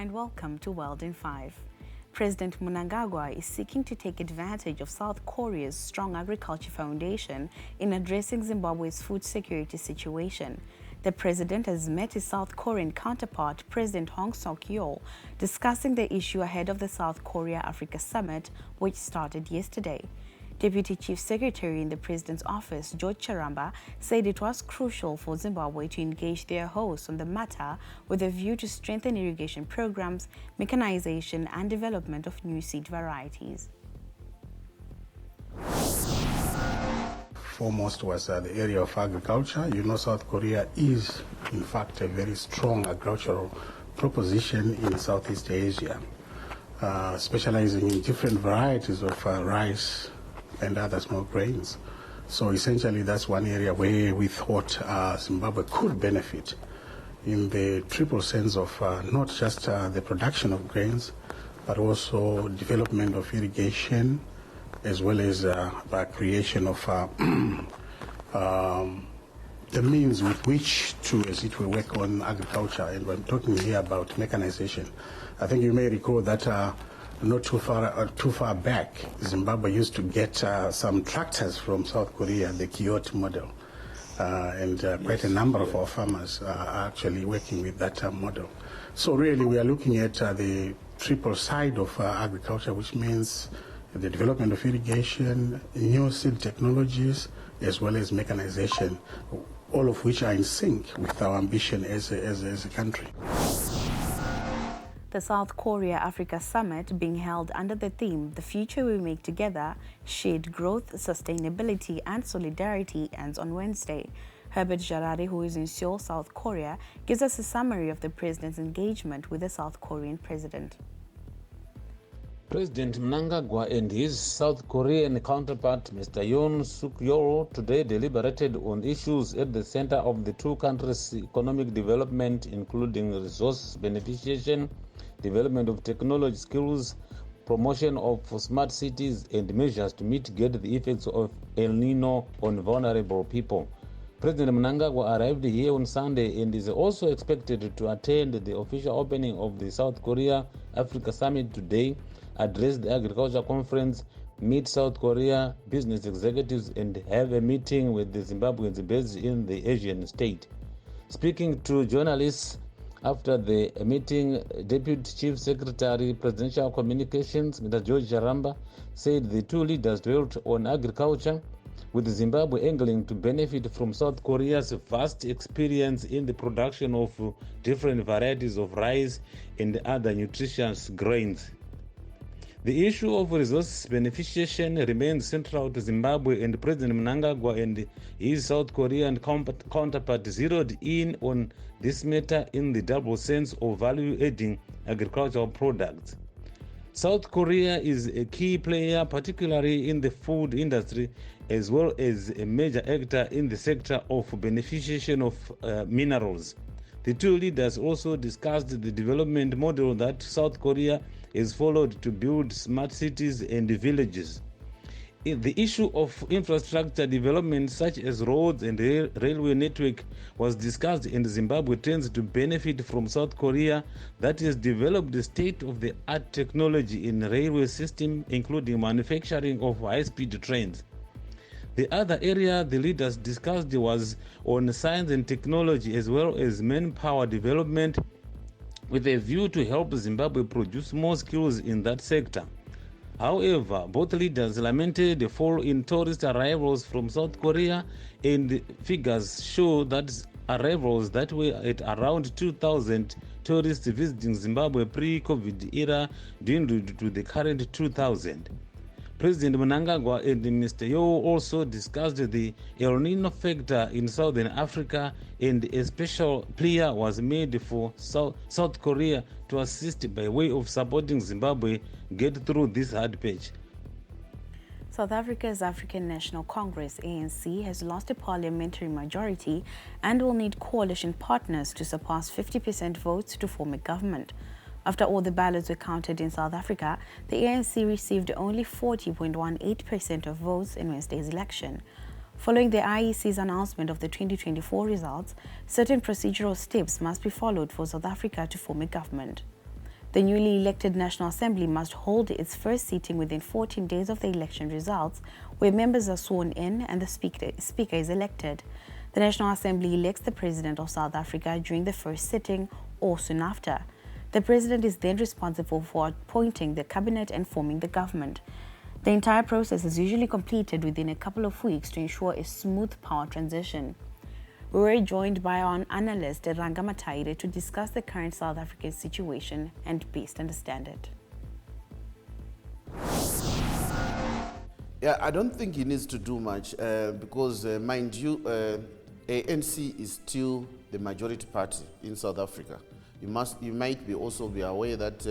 and welcome to World in 5. President Mnangagwa is seeking to take advantage of South Korea's strong agriculture foundation in addressing Zimbabwe's food security situation. The president has met his South Korean counterpart, President Hong Seok-yeol, discussing the issue ahead of the South Korea-Africa Summit, which started yesterday. Deputy Chief Secretary in the President's office, George Charamba, said it was crucial for Zimbabwe to engage their hosts on the matter with a view to strengthen irrigation programs, mechanization and development of new seed varieties. Foremost was the area of agriculture. You know, South Korea is, in fact, a very strong agricultural proposition in Southeast Asia, specializing in different varieties of rice and other small grains. So essentially that's one area where we thought Zimbabwe could benefit in the triple sense of not just the production of grains, but also development of irrigation, as well as the creation of the means with which to, as it were, work on agriculture. And we're talking here about mechanization. I think you may recall that not too far back, Zimbabwe used to get some tractors from South Korea, the Kyoto model, and quite a number of our farmers are actually working with that model. So really we are looking at the triple side of agriculture, which means the development of irrigation, new seed technologies, as well as mechanization, all of which are in sync with our ambition as a country. The South Korea-Africa Summit, being held under the theme, The Future We Make Together, Shared Growth, Sustainability and Solidarity, ends on Wednesday. Herbert Jarari, who is in Seoul, South Korea, gives us a summary of the president's engagement with the South Korean president. President Mnangagwa and his South Korean counterpart, Mr. Yoon Suk-yeol, today deliberated on issues at the center of the two countries' economic development, including resource beneficiation, development of technology skills, promotion of smart cities, and measures to mitigate the effects of El Nino on vulnerable people. President Mnangagwa arrived here on Sunday and is also expected to attend the official opening of the South Korea-Africa Summit today, address the agriculture conference, meet South Korea business executives, and have a meeting with the Zimbabweans based in the Asian state. Speaking to journalists after the meeting, Deputy Chief Secretary, Presidential Communications, Mr. George Charamba, said the two leaders dwelt on agriculture, with Zimbabwe angling to benefit from South Korea's vast experience in the production of different varieties of rice and other nutritious grains. The issue of resource beneficiation remains central to Zimbabwe, and President Mnangagwa and his South Korean counterpart zeroed in on this matter in the double sense of value-adding agricultural products. South Korea is a key player, particularly in the food industry, as well as a major actor in the sector of beneficiation of minerals. The two leaders also discussed the development model that South Korea has followed to build smart cities and villages. The issue of infrastructure development such as roads and railway network was discussed, and Zimbabwe tends to benefit from South Korea that has developed the state-of-the-art technology in railway system, including manufacturing of high-speed trains. The other area the leaders discussed was on science and technology as well as manpower development, with a view to help Zimbabwe produce more skills in that sector. However, both leaders lamented the fall in tourist arrivals from South Korea, and figures show that arrivals that were at around 2,000 tourists visiting Zimbabwe pre-COVID era dwindled to the current 2,000. President Mnangagwa and Mr. Yo also discussed the El Nino factor in Southern Africa, and a special plea was made for South Korea to assist by way of supporting Zimbabwe get through this hard patch. South Africa's African National Congress, ANC, has lost a parliamentary majority and will need coalition partners to surpass 50% votes to form a government. After all the ballots were counted in South Africa, the ANC received only 40.18% of votes in Wednesday's election. Following the IEC's announcement of the 2024 results, certain procedural steps must be followed for South Africa to form a government. The newly elected National Assembly must hold its first sitting within 14 days of the election results, where members are sworn in and the speaker is elected. The National Assembly elects the President of South Africa during the first sitting or soon after. The President is then responsible for appointing the cabinet and forming the government. The entire process is usually completed within a couple of weeks to ensure a smooth power transition. We were joined by our analyst, Ranga Mataire, to discuss the current South African situation and best understand it. Yeah, I don't think he needs to do much because, mind you, ANC is still the majority party in South Africa. You might be also be aware that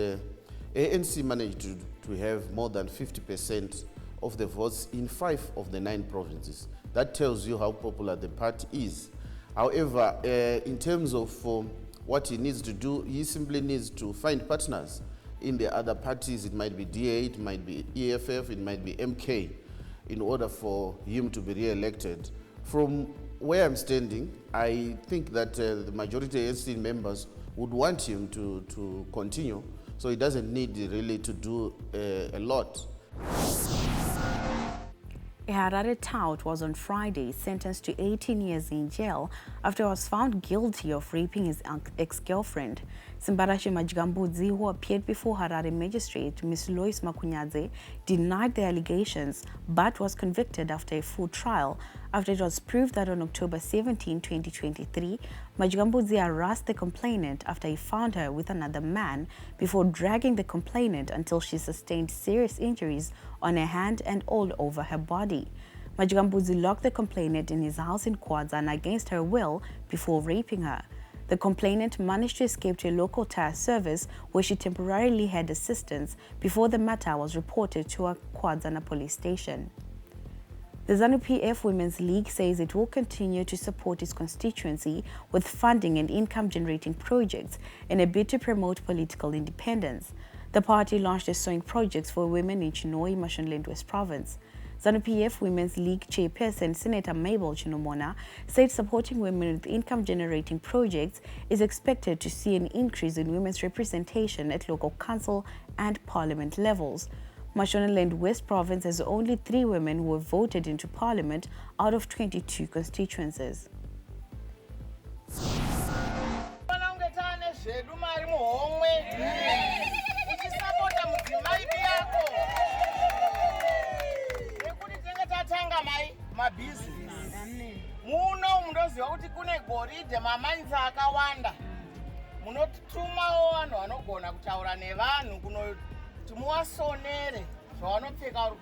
ANC managed to have more than 50% of the votes in 5 of the 9 provinces. That tells you how popular the party is. However, in terms of what he needs to do, he simply needs to find partners in the other parties. It might be DA, it might be EFF, it might be MK, in order for him to be re-elected. From where I'm standing, I think that the majority of ANC members would want him to continue, so he doesn't need really to do a lot. A Harare tout was on Friday sentenced to 18 years in jail after he was found guilty of raping his ex-girlfriend. Simbarashi Majigambudzi, who appeared before Harare magistrate Ms. Lois Makunyadze, denied the allegations but was convicted after a full trial after it was proved that on October 17, 2023, Majigambudzi harassed the complainant after he found her with another man before dragging the complainant until she sustained serious injuries on her hand and all over her body. Majigambudzi locked the complainant in his house in Kwadzana against her will before raping her. The complainant managed to escape to a local tire service where she temporarily had assistance before the matter was reported to a Kwadzana police station. The ZANU-PF Women's League says it will continue to support its constituency with funding and income-generating projects in a bid to promote political independence. The party launched a sewing project for women in Chinoi, Mashonaland West Province. ZANU-PF Women's League chairperson Senator Mabel Chinomona said supporting women with income-generating projects is expected to see an increase in women's representation at local council and parliament levels. Mashonaland West Province has only 3 women who have voted into parliament out of 22 constituencies. Tumuwasonere zvavanopfeka uri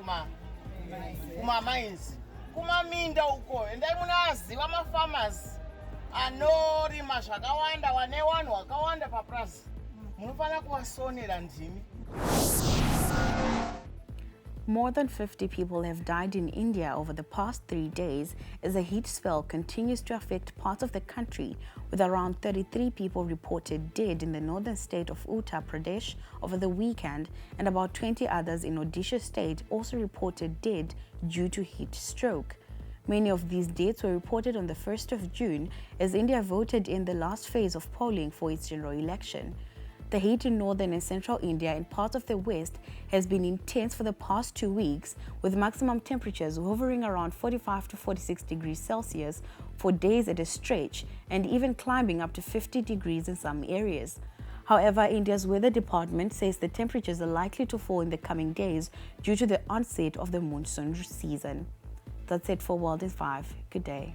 kumamainzi kumaminda uko endai munoaziva mafamasi anorima zvakawanda wane vanhu vakawanda papurazi munofanira kuvasonera ndimi. More than 50 people have died in India over the past 3 days as a heat spell continues to affect parts of the country, with around 33 people reported dead in the northern state of Uttar Pradesh over the weekend, and about 20 others in Odisha state also reported dead due to heat stroke. Many of these deaths were reported on the 1st of June as India voted in the last phase of polling for its general election. The heat in northern and central India and parts of the west has been intense for the past 2 weeks, with maximum temperatures hovering around 45 to 46 degrees Celsius for days at a stretch, and even climbing up to 50 degrees in some areas. However, India's weather department says the temperatures are likely to fall in the coming days due to the onset of the monsoon season. That's it for World in 5. Good day.